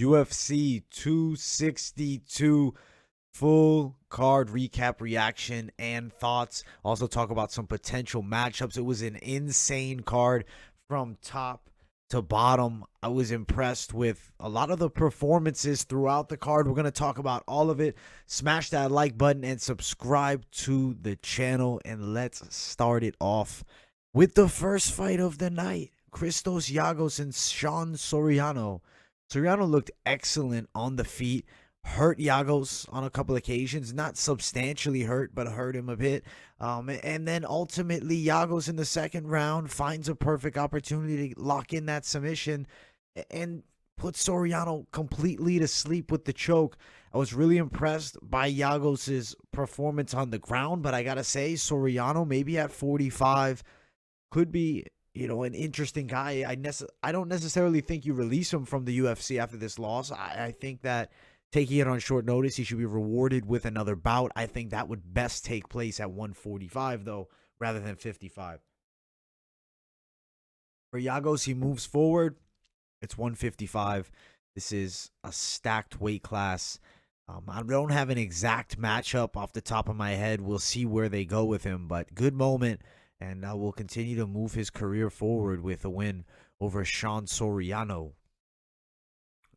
UFC 262 full card recap, reaction, and thoughts. Also talk about some potential matchups. It was an insane card from top to bottom. I was impressed with a lot of the performances throughout the card. We're going to talk about all of it. Smash that like button and subscribe to the channel, and let's start it off with the first fight of the night. Christos Iagos and Soriano. Soriano looked excellent on the feet. Hurt Iagos on a couple occasions, not substantially hurt, but hurt him a bit. And then ultimately, Iagos in the second round finds a perfect opportunity to lock in that submission and put Soriano completely to sleep with the choke. I was really impressed by Iagos' performance on the ground, but I gotta say, Soriano maybe at 45 could be, an interesting guy. I don't necessarily think you release him from the UFC after this loss. I think that taking it on short notice, he should be rewarded with another bout. I think that would best take place at 145, though, rather than 55. For Iagos, he moves forward. It's 155. This is a stacked weight class. I don't have an exact matchup off the top of my head. We'll see where they go with him, but good moment, and will continue to move his career forward with a win over Soriano.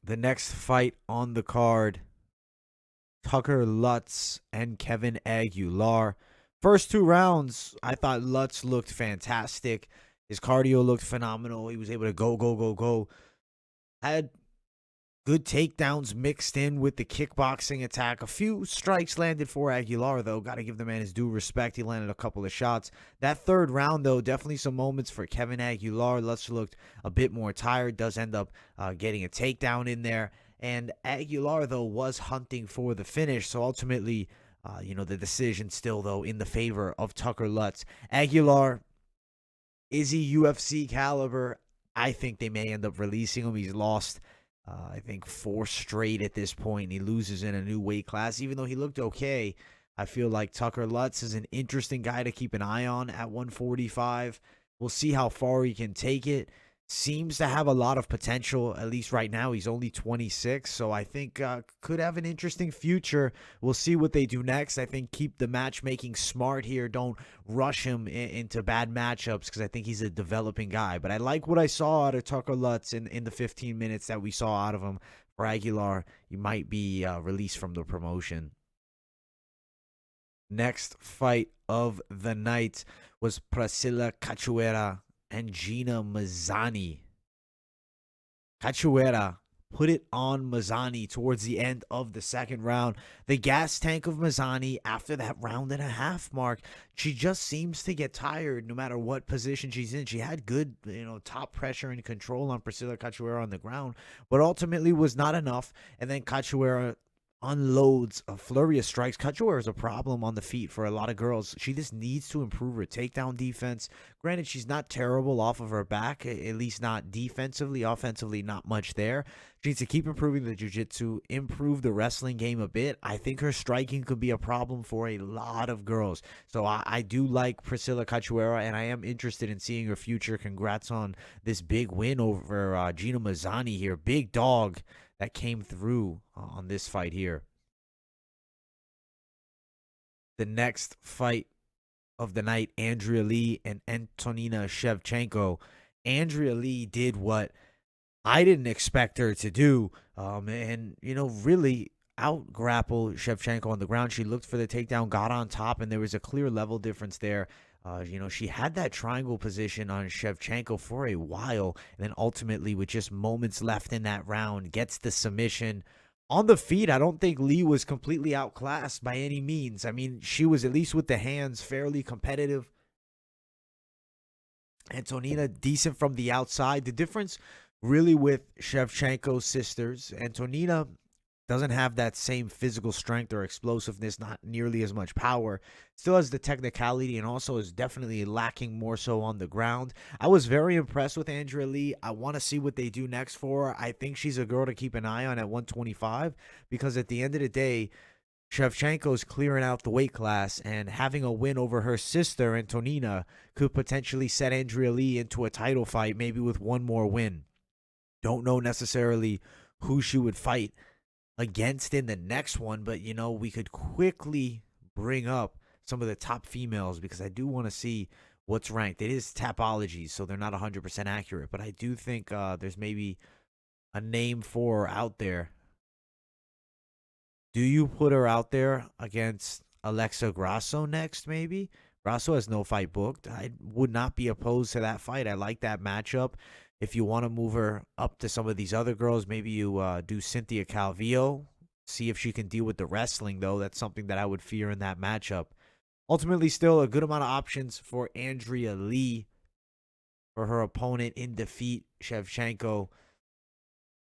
The next fight on the card, Tucker Lutz and Kevin Aguilar. First two rounds, I thought Lutz looked fantastic. His cardio looked phenomenal. He was able to go. Had good takedowns mixed in with the kickboxing attack. A few strikes landed for Aguilar, though. Got to give the man his due respect. He landed a couple of shots. That third round, though, definitely some moments for Kevin Aguilar. Lutz looked a bit more tired. Does end up getting a takedown in there. And Aguilar, though, was hunting for the finish. So ultimately, the decision still, though, in the favor of Tucker Lutz. Aguilar, is he UFC caliber? I think they may end up releasing him. He's lost I think 4 straight at this point. He loses in a new weight class. Even though he looked okay, I feel like Tucker Lutz is an interesting guy to keep an eye on at 145. We'll see how far he can take it. Seems to have a lot of potential, at least right now. He's only 26, so I think could have an interesting future. We'll see what they do next. I think keep the matchmaking smart here. Don't rush him into bad matchups because I think he's a developing guy. But I like what I saw out of Tucker Lutz in the 15 minutes that we saw out of him. For Aguilar, he might be released from the promotion. Next fight of the night was Priscilla Cachoeira and Gina Mazzoni. Cachoeira put it on Mazzoni towards the end of the second round. The gas tank of Mazzoni after that round and a half mark, she just seems to get tired no matter what position she's in. She had good, top pressure and control on Priscilla Cachoeira on the ground, but ultimately was not enough. And then Cachoeira unloads a flurry of strikes. Cachoeira is a problem on the feet for a lot of girls. She just needs to improve her takedown defense. Granted, she's not terrible off of her back, at least not defensively. Offensively, not much there. She needs to keep improving the jiu-jitsu, improve the wrestling game a bit. I think her striking could be a problem for a lot of girls. So I do like Priscilla Cachoeira, and I am interested in seeing her future. Congrats on this big win over Gina Mazzoni here. Big dog that came through on this fight here. The next fight of the night, Andrea Lee and Antonina Shevchenko. Andrea Lee did what I didn't expect her to do, and really out-grapple Shevchenko on the ground. She looked for the takedown, got on top, and there was a clear level difference there. She had that triangle position on Shevchenko for a while, and then ultimately, with just moments left in that round, gets the submission. On the feet, I don't think Lee was completely outclassed by any means. I mean, she was, at least with the hands, fairly competitive. Antonina, decent from the outside. The difference really with Shevchenko's sisters, Antonina doesn't have that same physical strength or explosiveness, not nearly as much power. Still has the technicality and also is definitely lacking more so on the ground. I was very impressed with Andrea Lee. I want to see what they do next for her. I think she's a girl to keep an eye on at 125 because at the end of the day, Shevchenko's clearing out the weight class, and having a win over her sister, Antonina, could potentially set Andrea Lee into a title fight, maybe with one more win. Don't know necessarily who she would fight against in the next one. But, we could quickly bring up some of the top females because I do want to see what's ranked. It is Tapology, so they're not 100% accurate. But I do think there's maybe a name for her out there. Do you put her out there against Alexa Grasso next, maybe? Grasso has no fight booked. I would not be opposed to that fight. I like that matchup. If you want to move her up to some of these other girls, maybe you do Cynthia Calvillo. See if she can deal with the wrestling, though. That's something that I would fear in that matchup. Ultimately, still a good amount of options for Andrea Lee for her opponent in defeat, Shevchenko.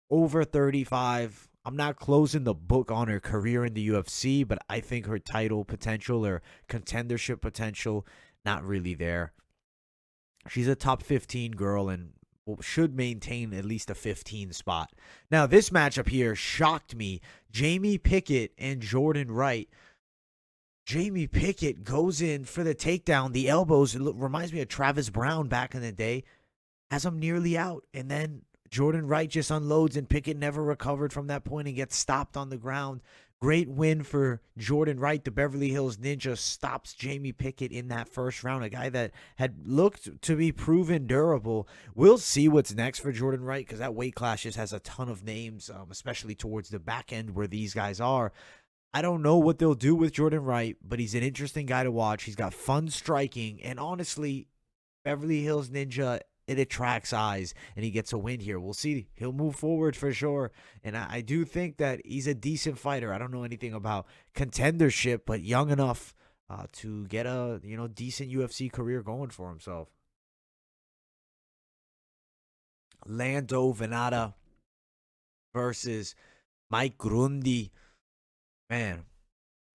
Over 35. I'm not closing the book on her career in the UFC, but I think her title potential or contendership potential, not really there. She's a top 15 girl and should maintain at least a 15 spot. Now, this matchup here shocked me. Jamie Pickett and Jordan Wright. Jamie Pickett goes in for the takedown. The elbows, it reminds me of Travis Brown back in the day. Has him nearly out. And then Jordan Wright just unloads, and Pickett never recovered from that point and gets stopped on the ground. Great win for Jordan Wright. The Beverly Hills Ninja stops Jamie Pickett in that first round, a guy that had looked to be proven durable. We'll see what's next for Jordan Wright because that weight class just has a ton of names, especially towards the back end where these guys are. I don't know what they'll do with Jordan Wright, but he's an interesting guy to watch. He's got fun striking, and honestly, Beverly Hills Ninja, it attracts eyes, and he gets a win here. We'll see. He'll move forward for sure, and I do think that he's a decent fighter. I don't know anything about contendership, but young enough to get a decent UFC career going for himself. Lando Venata versus Mike Grundy. Man,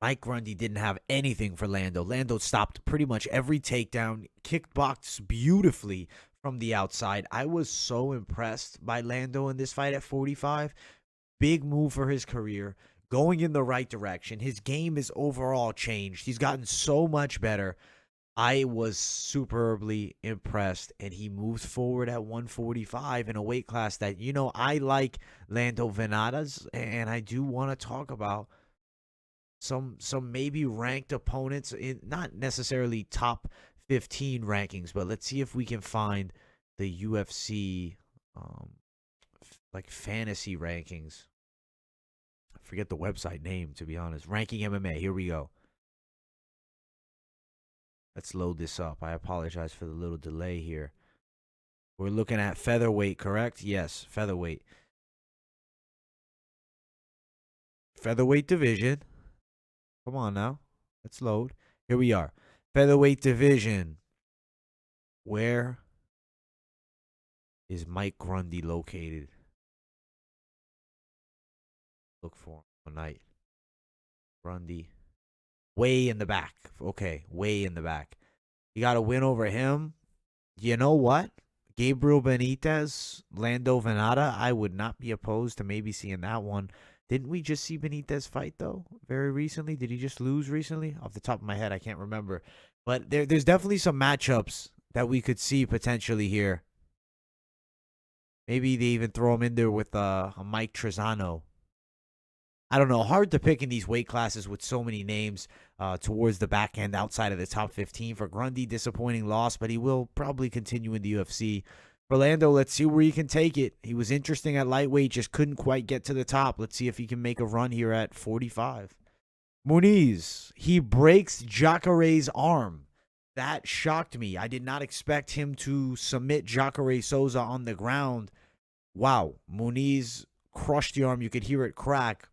Mike Grundy didn't have anything for Lando. Lando stopped pretty much every takedown, kickboxed beautifully from the outside. I was so impressed by Lando in this fight at 45. Big move for his career, going in the right direction. His game is overall changed. He's gotten so much better. I was superbly impressed, and he moves forward at 145 in a weight class that, I like Lando Venata's, and I do want to talk about some maybe ranked opponents, in not necessarily top 15 rankings, but let's see if we can find the UFC like fantasy rankings. I forget the website name, to be honest. Ranking MMA. Here we go. Let's load this up. I apologize for the little delay here. We're looking at featherweight, correct? Yes, featherweight. Featherweight division. Come on now. Let's load. Here we are. Featherweight division. Where is Mike Grundy located? Look for him tonight. Grundy. Way in the back. Okay, way in the back. You got to win over him. You know what? Gabriel Benitez, Lando Venata, I would not be opposed to maybe seeing that one. Didn't we just see Benitez fight, though, very recently? Did he just lose recently? Off the top of my head, I can't remember. But there's definitely some matchups that we could see potentially here. Maybe they even throw him in there with a Mike Trezano. I don't know. Hard to pick in these weight classes with so many names towards the back end outside of the top 15. For Grundy, disappointing loss, but he will probably continue in the UFC. For Lando, let's see where he can take it. He was interesting at lightweight, just couldn't quite get to the top. Let's see if he can make a run here at 45. Munoz, he breaks Jacare's arm. That shocked me. I did not expect him to submit Jacare Souza on the ground. Wow. Munoz crushed the arm. You could hear it crack.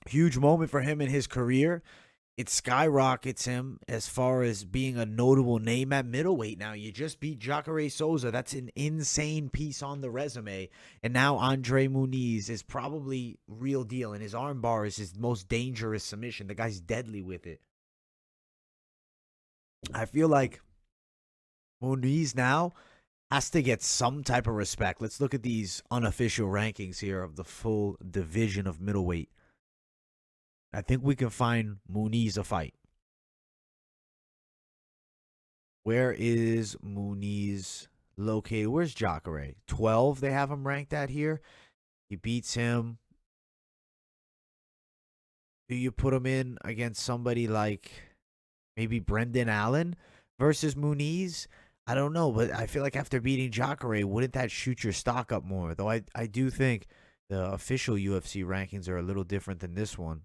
Huge moment for him in his career. It skyrockets him as far as being a notable name at middleweight. Now, you just beat Jacare Souza. That's an insane piece on the resume. And now Andre Munoz is probably real deal. And his armbar is his most dangerous submission. The guy's deadly with it. I feel like Munoz now has to get some type of respect. Let's look at these unofficial rankings here of the full division of middleweight. I think we can find Munoz a fight. Where is Munoz located? Where's Jacare? 12 they have him ranked at here. He beats him. Do you put him in against somebody like maybe Brendan Allen versus Munoz? I don't know, but I feel like after beating Cachoeira, wouldn't that shoot your stock up more? Though I do think the official UFC rankings are a little different than this one.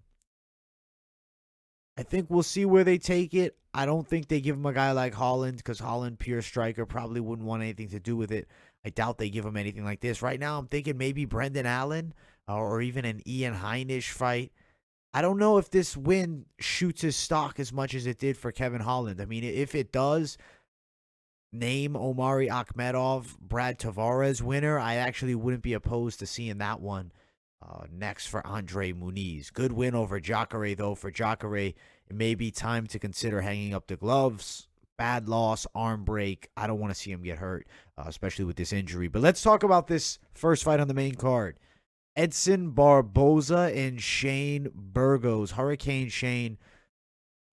I think we'll see where they take it. I don't think they give him a guy like Holland because Holland, pure striker, probably wouldn't want anything to do with it. I doubt they give him anything like this. Right now, I'm thinking maybe Brendan Allen or even an Ian Heinisch fight. I don't know if this win shoots his stock as much as it did for Kevin Holland. I mean, if it does, name Omari Akhmedov, Brad Tavares winner, I actually wouldn't be opposed to seeing that one next for Andre Muniz. Good win over Cachoeira, though. For Cachoeira, it may be time to consider hanging up the gloves. Bad loss, arm break. I don't want to see him get hurt, especially with this injury. But let's talk about this first fight on the main card. Edson Barboza and Shane Burgos. Hurricane Shane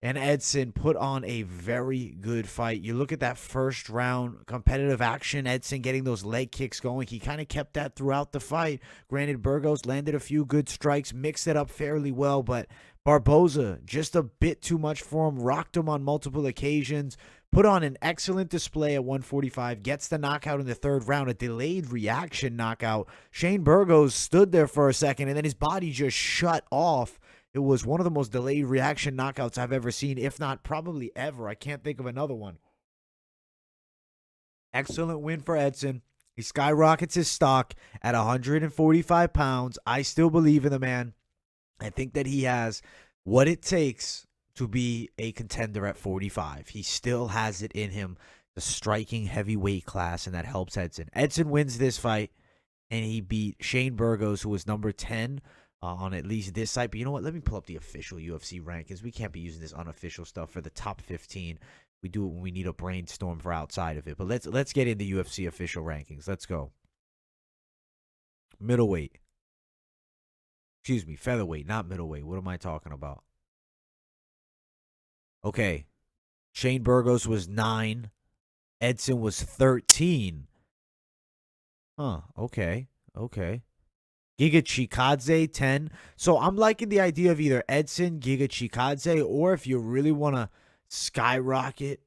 and Edson put on a very good fight. You look at that first round competitive action, Edson getting those leg kicks going. He kind of kept that throughout the fight. Granted, Burgos landed a few good strikes, mixed it up fairly well, but Barboza, just a bit too much for him, rocked him on multiple occasions, put on an excellent display at 145, gets the knockout in the third round, a delayed reaction knockout. Shane Burgos stood there for a second, and then his body just shut off. It was one of the most delayed reaction knockouts I've ever seen, if not probably ever. I can't think of another one. Excellent win for Edson. He skyrockets his stock at 145 pounds. I still believe in the man. I think that he has what it takes to be a contender at 45. He still has it in him, the striking heavyweight class, and that helps Edson. Edson wins this fight, and he beat Shane Burgos, who was number 10 on at least this site. But you know what? Let me pull up the official UFC rankings. We can't be using this unofficial stuff for the top 15. We do it when we need a brainstorm for outside of it. But let's get into UFC official rankings. Let's go. Middleweight. Excuse me, featherweight, not middleweight. What am I talking about? Okay. Shane Burgos was 9. Edson was 13. Huh, okay. Giga Chikadze, 10. So I'm liking the idea of either Edson, Giga Chikadze, or if you really want to skyrocket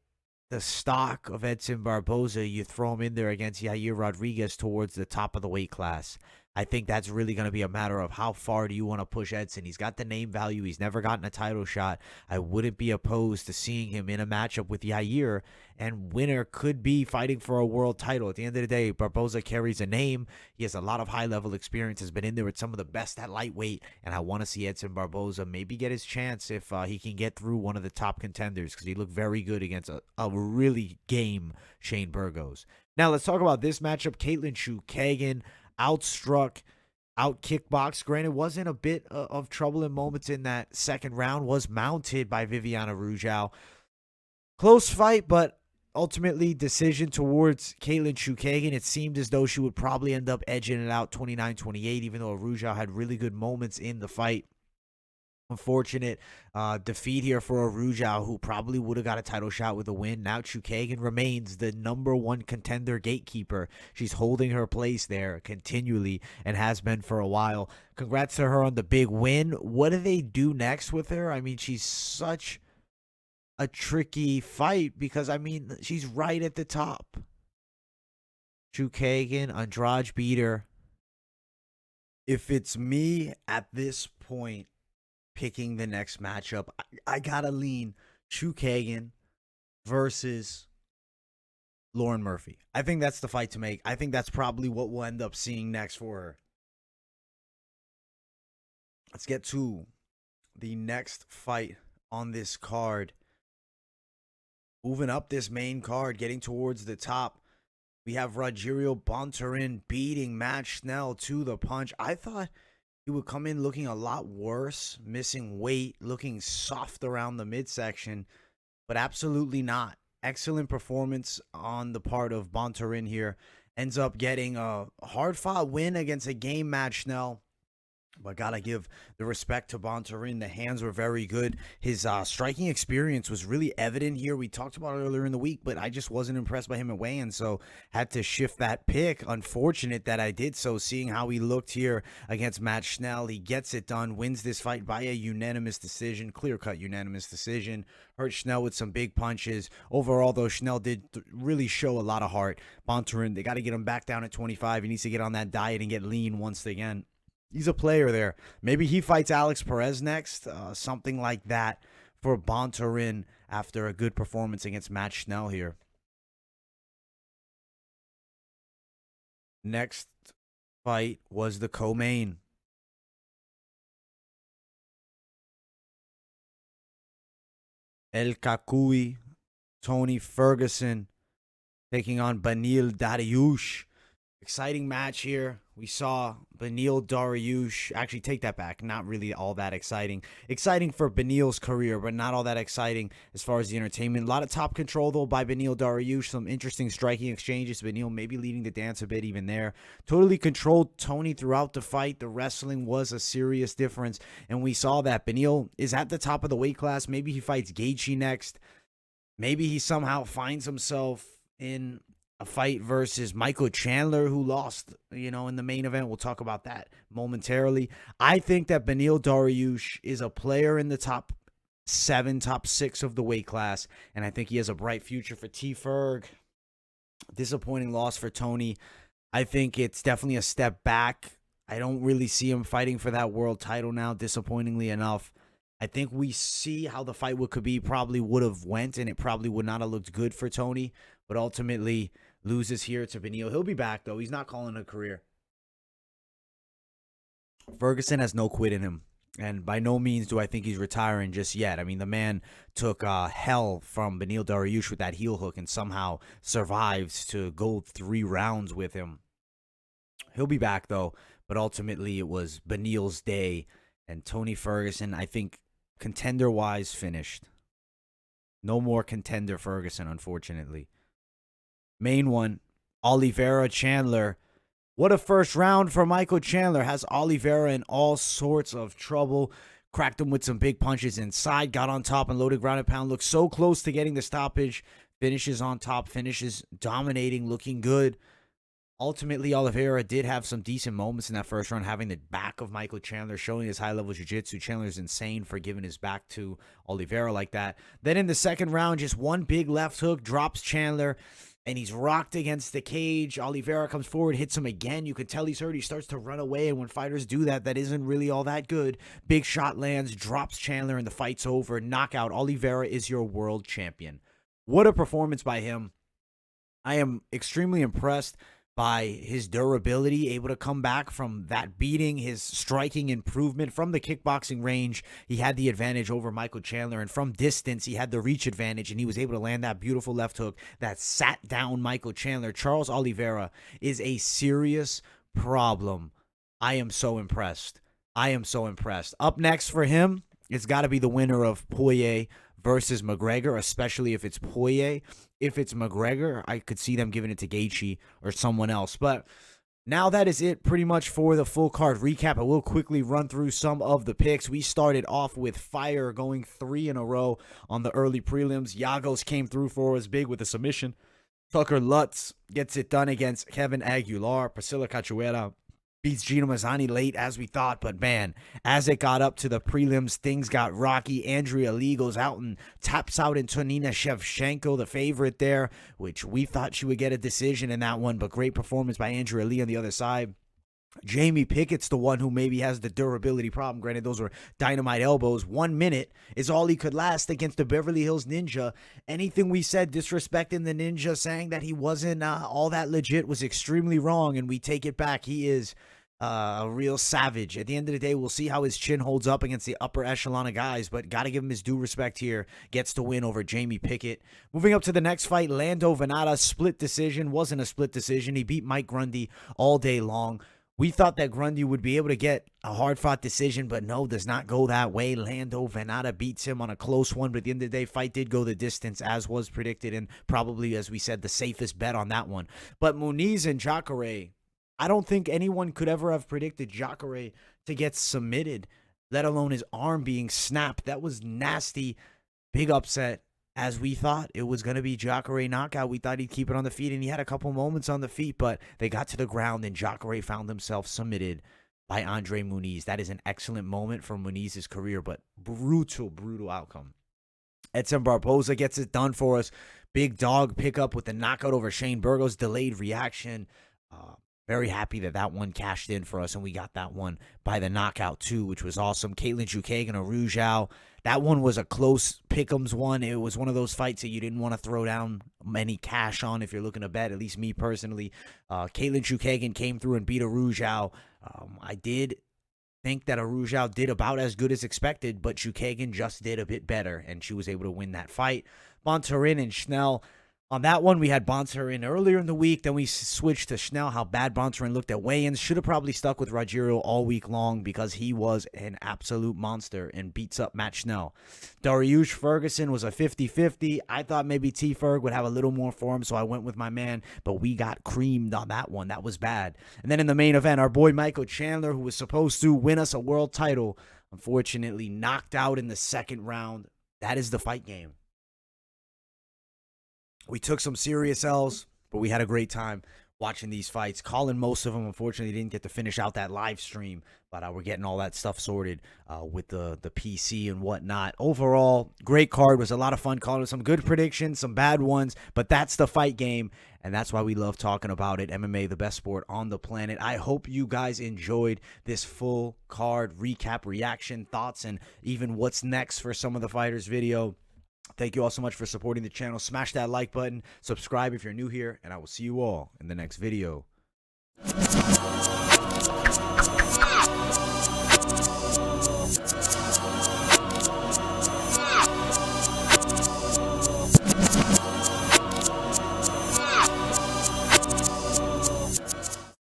the stock of Edson Barboza, you throw him in there against Yair Rodriguez towards the top of the weight class. I think that's really going to be a matter of how far do you want to push Edson. He's got the name value. He's never gotten a title shot. I wouldn't be opposed to seeing him in a matchup with Yair, and winner could be fighting for a world title. At the end of the day, Barboza carries a name. He has a lot of high-level experience, has been in there with some of the best at lightweight, and I want to see Edson Barboza maybe get his chance if he can get through one of the top contenders, because he looked very good against a really game Shane Burgos. Now, let's talk about this matchup. Caitlin Chugan outstruck, out kickbox. Granted, wasn't a bit of trouble in moments in that second round. Was mounted by Viviana Rujao. Close fight, but ultimately decision towards Caitlin Chugan. It seemed as though she would probably end up edging it out 29-28, even though Rujao had really good moments in the fight. Unfortunate defeat here for Araujo, who probably would have got a title shot with a win. Now Chugan remains the number one contender gatekeeper. She's holding her place there continually and has been for a while. Congrats to her on the big win. What do they do next with her? I mean, she's such a tricky fight because, I mean, she's right at the top. Chugan, Andrade beat her. If it's me at this point, picking the next matchup, I gotta lean Chugan versus Lauren Murphy. I think that's the fight to make. I think that's probably what we'll end up seeing next for her. Let's get to the next fight on this card. Moving up this main card, getting towards the top, we have Rogerio Bontorin beating Matt Schnell to the punch. I thought he would come in looking a lot worse, missing weight, looking soft around the midsection, but absolutely not. Excellent performance on the part of Bontorin here. Ends up getting a hard-fought win against a game Matt Schnell. But gotta give the respect to Bontorin. The hands were very good. His striking experience was really evident here. We talked about it earlier in the week, but I just wasn't impressed by him at weigh-in, so had to shift that pick. Unfortunate that I did so, seeing how he looked here against Matt Schnell. He gets it done, wins this fight by a unanimous decision, clear-cut unanimous decision. Hurt Schnell with some big punches. Overall, though, Schnell did really show a lot of heart. Bontorin, they got to get him back down at 25. He needs to get on that diet and get lean once again. He's a player there. Maybe he fights Alex Perez next. Something like that for Bontorin after a good performance against Matt Schnell here. Next fight was the co-main. El Kakui, Tony Ferguson taking on Beneil Daryush. Exciting match here. We saw Beneil Daryush. Actually, take that back. Not really all that exciting. Exciting for Beneil's career, but not all that exciting as far as the entertainment. A lot of top control, though, by Beneil Daryush. Some interesting striking exchanges. Beneil maybe leading the dance a bit even there. Totally controlled Tony throughout the fight. The wrestling was a serious difference, and we saw that. Beneil is at the top of the weight class. Maybe he fights Gaethje next. Maybe he somehow finds himself in a fight versus Michael Chandler, who lost, in the main event. We'll talk about that momentarily. I think that Beneil Daryush is a player in the top 7, top 6 of the weight class, and I think he has a bright future for T-Ferg. Disappointing loss for Tony. I think it's definitely a step back. I don't really see him fighting for that world title now, disappointingly enough. I think we see how the fight could be, probably would have went, and it probably would not have looked good for Tony, but ultimately loses here to Beneil. He'll be back, though. He's not calling it a career. Ferguson has no quit in him, and by no means do I think he's retiring just yet. I mean, the man took hell from Beneil Daryush with that heel hook and somehow survives to go 3 rounds with him. He'll be back, though, but ultimately it was Beneil's day, and Tony Ferguson, I think, contender-wise, finished. No more contender Ferguson, unfortunately. Main one, Oliveira Chandler. What a first round for Michael Chandler. Has Oliveira in all sorts of trouble. Cracked him with some big punches inside. Got on top and loaded ground and pound. Looked so close to getting the stoppage. Finishes on top. Finishes dominating. Looking good. Ultimately, Oliveira did have some decent moments in that first round, having the back of Michael Chandler, showing his high-level jiu-jitsu. Chandler's insane for giving his back to Oliveira like that. Then in the second round, just one big left hook, drops Chandler, and he's rocked against the cage. Oliveira comes forward, hits him again. You can tell he's hurt. He starts to run away, and when fighters do that, that isn't really all that good. Big shot lands, drops Chandler, and the fight's over. Knockout. Oliveira is your world champion. What a performance by him. I am extremely impressed by his durability, able to come back from that beating, his striking improvement from the kickboxing range. He had the advantage over Michael Chandler, and from distance, he had the reach advantage, and he was able to land that beautiful left hook that sat down Michael Chandler. Charles Oliveira is a serious problem. I am so impressed. I am so impressed. Up next for him, it's got to be the winner of Poirier versus McGregor, especially if it's Poirier. If it's McGregor, I could see them giving it to Gaethje or someone else. But now that is it pretty much for the full card recap. I will quickly run through some of the picks. We started off with fire, going 3 in a row on the early prelims. Iagos came through for us big with a submission. Tucker Lutz gets it done against Kevin Aguilar. Priscilla Cachoeira beats Gino Mazzoni late as we thought, but man, as it got up to the prelims, things got rocky. Andrea Lee goes out and taps out Antonina Shevchenko, the favorite there, which we thought she would get a decision in that one, but great performance by Andrea Lee on the other side. Jamie Pickett's the one who maybe has the durability problem. Granted, those were dynamite elbows. 1 minute is all he could last against the Beverly Hills Ninja. Anything we said disrespecting the Ninja, saying that he wasn't all that legit, was extremely wrong, and we take it back. He is a real savage. At the end of the day, we'll see how his chin holds up against the upper echelon of guys, but got to give him his due respect here. Gets the win over Jamie Pickett. Moving up to the next fight, Lando Venata, split decision. Wasn't a split decision. He beat Mike Grundy all day long. We thought that Grundy would be able to get a hard-fought decision, but no, does not go that way. Lando Venata beats him on a close one, but at the end of the day, fight did go the distance, as was predicted, and probably, as we said, the safest bet on that one. But Munoz and Cachoeira, I don't think anyone could ever have predicted Cachoeira to get submitted, let alone his arm being snapped. That was nasty. Big upset. As we thought it was going to be Cachoeira knockout. We thought he'd keep it on the feet, and he had a couple moments on the feet, but they got to the ground, and Cachoeira found himself submitted by Andre Muniz. That is an excellent moment for Muniz's career, but brutal, brutal outcome. Edson Barboza gets it done for us. Big dog pickup with the knockout over Shane Burgos. Delayed reaction. Very happy that one cashed in for us, and we got that one by the knockout too, which was awesome. Caitlin Chugan and Araujo. That one was a close pick'ems one. It was one of those fights that you didn't want to throw down any cash on if you're looking to bet, at least me personally. Caitlin Chugan came through and beat Araujo. I did think that Araujo did about as good as expected, but Chugan just did a bit better, and she was able to win that fight. Bontorin and Schnell. On that one, we had Bontorin earlier in the week. Then we switched to Schnell. How bad Bontorin looked at weigh-ins. Should have probably stuck with Rogerio all week long because he was an absolute monster and beats up Matt Schnell. Daryush Ferguson was a 50-50. I thought maybe T-Ferg would have a little more for him, so I went with my man. But we got creamed on that one. That was bad. And then in the main event, our boy Michael Chandler, who was supposed to win us a world title, unfortunately knocked out in the second round. That is the fight game. We took some serious L's, but we had a great time watching these fights. Calling most of them, unfortunately, didn't get to finish out that live stream, but we're getting all that stuff sorted with the PC and whatnot. Overall, great card. Was a lot of fun calling some good predictions, some bad ones, but that's the fight game, and that's why we love talking about it. MMA, the best sport on the planet. I hope you guys enjoyed this full card recap, reaction, thoughts, and even what's next for some of the fighters video. Thank you all so much for supporting the channel. Smash that like button, subscribe if you're new here, and I will see you all in the next video.